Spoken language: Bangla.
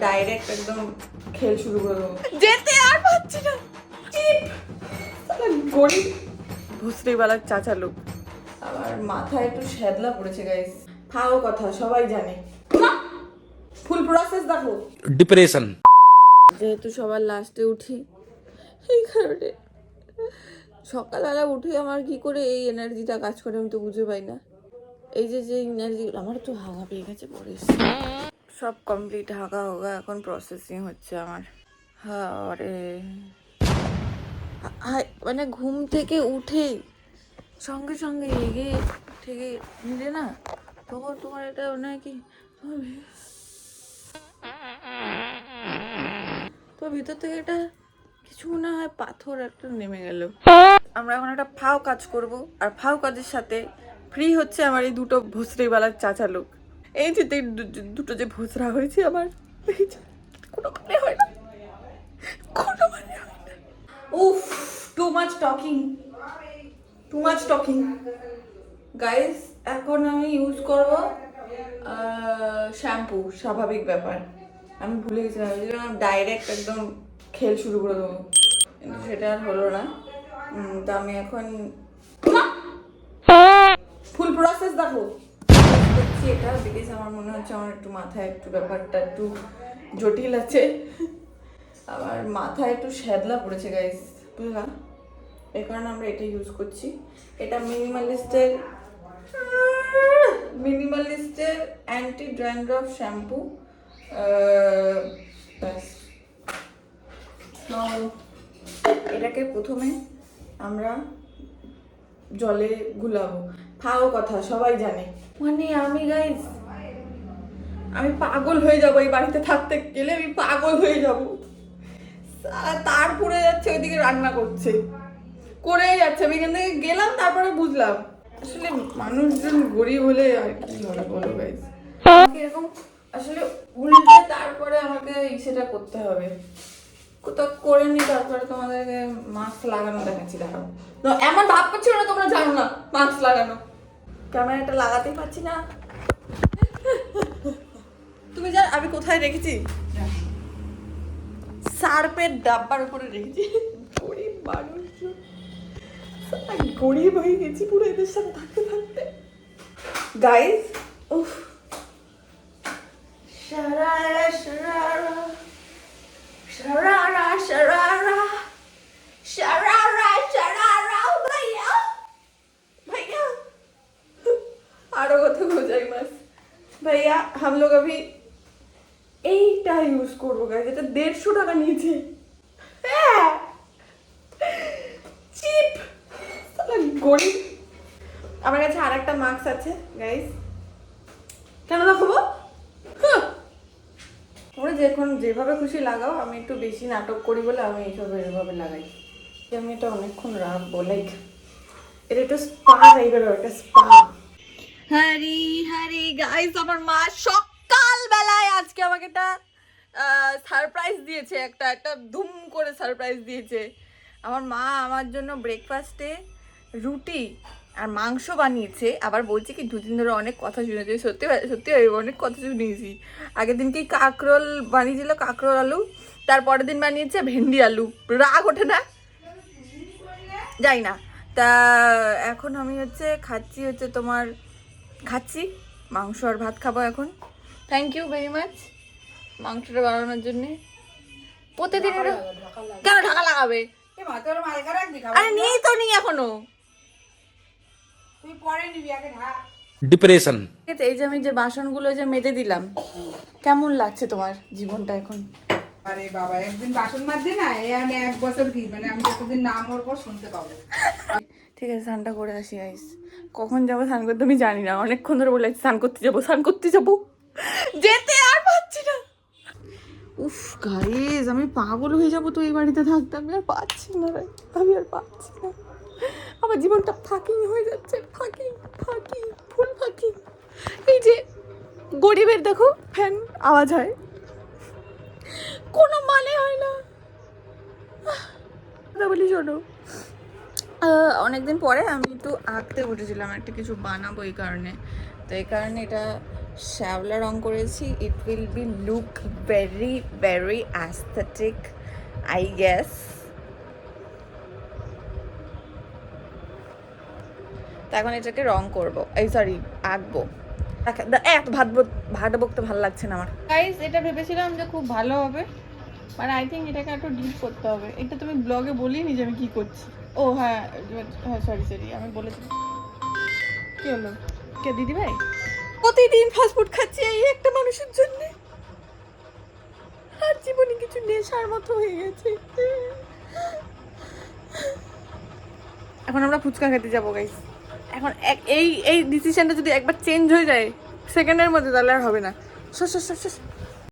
ডাইরেক্ট একদম খেল শুরু করে দেবো, যেতে আর পাচ্ছি না। গরিব ভুসড়িওয়ালার চাচা লোক। আমার মাথায় একটু শ্যাদলা পড়েছে গাইস, ফাও কথা সবাই জানে। ফুল প্রসেস দেখো। ডিপ্রেশন। যেহেতু সবার লাস্টে উঠি, এই কারণে সকালবেলা উঠে আমার কি করে এই এনার্জিটা কাজ করে আমি তো বুঝে পাই না। এই যে যে এনার্জি, আমার তো হাগা পেয়ে গেছে পরে। সব কমপ্লিট, হাগা হোগা এখন প্রসেসিং হচ্ছে আমার। হ্যাঁ আরে মানে ঘুম থেকে উঠে সঙ্গে সঙ্গে এগে থেকে নিলে না, তখন তোমার এটা মনে হয় কি তো ভিতর থেকে এটা কিছু মনে হয় পাথর একটা নেমে গেল। আমরা এখন একটা ফাও কাজ করব, আর ফাও কাজের সাথে ফ্রি হচ্ছে আমার এই দুটো ভুসড়িওয়ালার চাচা লোক। এই যে দুটো যে ভুসরা হয়েছে আমার, কোনো মানে হয় না, কোনো মানে হয় না। উফ, টু মাচ টকিং গাইস। এখন আমি ইউজ করব শ্যাম্পু, স্বাভাবিক ব্যাপার। আমি ভুলে গেছিলাম, ডাইরেক্ট একদম খেল শুরু করে দেবো, কিন্তু সেটা আর হলো না। তো আমি এখন ফুল প্রসেস দেখো করছি এটা, বিকজ আমার মনে হচ্ছে আমার একটু মাথায় একটু ব্যাপারটা একটু জটিল আছে। আমার মাথায় একটু শ্যাদলা পড়েছে গাইস, বুঝলা? এই কারণে আমরা এটা ইউজ করছি। এটা মিনিমালিস্টের অ্যান্টি ড্যান্ড্রফ শ্যাম্পু। এটাকে প্রথমে আমরা জলে গুলাবো। ফাও কথা সবাই জানে, মানে আমি গাইস আমি পাগল হয়ে যাবো, এই বাড়িতে থাকতে গেলে আমি পাগল হয়ে যাব। তারপরে যাচ্ছে ওইদিকে রান্না করছে, করেই যাচ্ছে। আমি এখান থেকে গেলাম, তারপরে বুঝলাম আসলে মানুষজন গরিব হলে আর কি হবে বলো গাইস। আমাকে এরকম আসলে উল্টে তারপরে আমাকে সেটা করতে হবে। কোথাও করে নি, তারপরে তোমাদেরকে মাস্ক লাগানো দেখাচ্ছি, দেখাও। এমন ভাব করছিল না তোমরা জানো না মাস্ক লাগানো। ক্যামেরাটা লাগাতেই পারছি না। তুমি জানো আমি কোথায় রেখেছি? সার্পের ডাব্বার উপরে রেখেছি। গরিব মানুষ, গরিব হয়ে গেছি পুরো এদের সাথে থাকতে থাকতে গাইস। উফ, শারারা শারারা শারারা শারারা শারারা শারারা ভাইয়া भैया आरो কথা বোঝাই মাস भैया हम लोग अभी এইটা ইউজ করবো গাইস। এটা 150 টাকা নিয়েছে, হ্যাঁ চিপ সালা গরিব। আমার কাছে আরেকটা মাস্ক আছে গাইস, কেন দেখাবো? তোমরা যখন যেভাবে খুশি লাগাও, আমি একটু বেশি নাটক করি বলে আমি এইসব এভাবে লাগাই। আমি এটা অনেকক্ষণ রাখবো, লাইক এটা একটু স্পা টাইপের, একটা স্পা। হ্যারি হ্যারি গাইস, আমার মা সকাল বেলায় আজকে আমাকে একটা সারপ্রাইজ দিয়েছে, একটা ধুম করে সারপ্রাইজ দিয়েছে। আমার মা আমার জন্য ব্রেকফাস্টে রুটি আর মাংস বানিয়েছে। আবার বলছে কি 2 দিন ধরে অনেক কথা শুনেছি, সত্যি সত্যি অনেক কথা শুনিয়েছি। আগের দিন কি কাঁকরোল বানিয়েছিল, কাঁকরোল আলু। তারপরের দিন বানিয়েছে ভেন্ডি আলু। রাগ ওঠে না? যাই না। তা এখন আমি খাচ্ছি মাংস আর ভাত খাবো এখন। থ্যাংক ইউ ভেরি মাচ মাংসটা বানানোর জন্যে। প্রতিদিন কেন ঢাকা লাগাবে? আরে নিই তো নি এখনো, ডিপ্রেশন। এই যে আমি যে বাসনগুলো যে মেজে দিলাম, কেমন লাগছে তোমার জীবনটা এখন? আরে বাবা, একদিন বাসন মাজছে না, আমি 1 বছর কি মানে আমি যতদিন না মরবো শুনতে পাবো। ঠিক আছে, স্নানটা করে আসি গাইস। কখন যাবো স্নান করতে আমি জানি না, অনেকক্ষণ ধরে বলে স্নান করতে যাবো, যেতে আর পাচ্ছি না। উফ গাইস, আমি পাগল হয়ে যাবো তো এই বাড়িতে থাকতে। আমি আর পাচ্ছি না রে, আমি আর পাচ্ছি না। আমার জীবনটা ফাঁকিং হয়ে যাচ্ছে, ফাঁকিং ফুল ফাঁকিং। এই যে গরিবের দেখো ফ্যান আওয়াজ হয়, কোনো মানে হয় না। কথা বলি শোনো, অনেকদিন পরে আমি একটু আঁকতে উঠেছিলাম, একটা কিছু বানাবো এই কারণে। তো এই কারণে এটা শ্যাওলা রং করেছি, it will be look very very aesthetic I guess. তো এখন এটাকে রং করবো, এই সরি আঁকবো। এত ভাত বকতে ভালো লাগছে না আমার। গাইস এটা ভেবেছিলাম যে খুব ভালো হবে, মানে আই থিঙ্ক এটাকে একটু ডিপ করতে হবে। এটা তুমি ব্লগে বলিনি যে আমি কি করছি। ও হ্যাঁ হ্যাঁ, সরি আমি বলেছি। কি হলো? কে দিদি ভাই? প্রতিদিন ফাস্টফুড খাচ্ছি এই একটা মানুষের জন্য, আর জীবনে কিছু নেশার মতো হয়ে গেছে। এখন আমরা ফুচকা খেতে যাবো গাইস। এখন এই ডিসিশনটা যদি একবার চেঞ্জ হয়ে যায় সেকেন্ডের মধ্যে, তাহলে আর হবে না।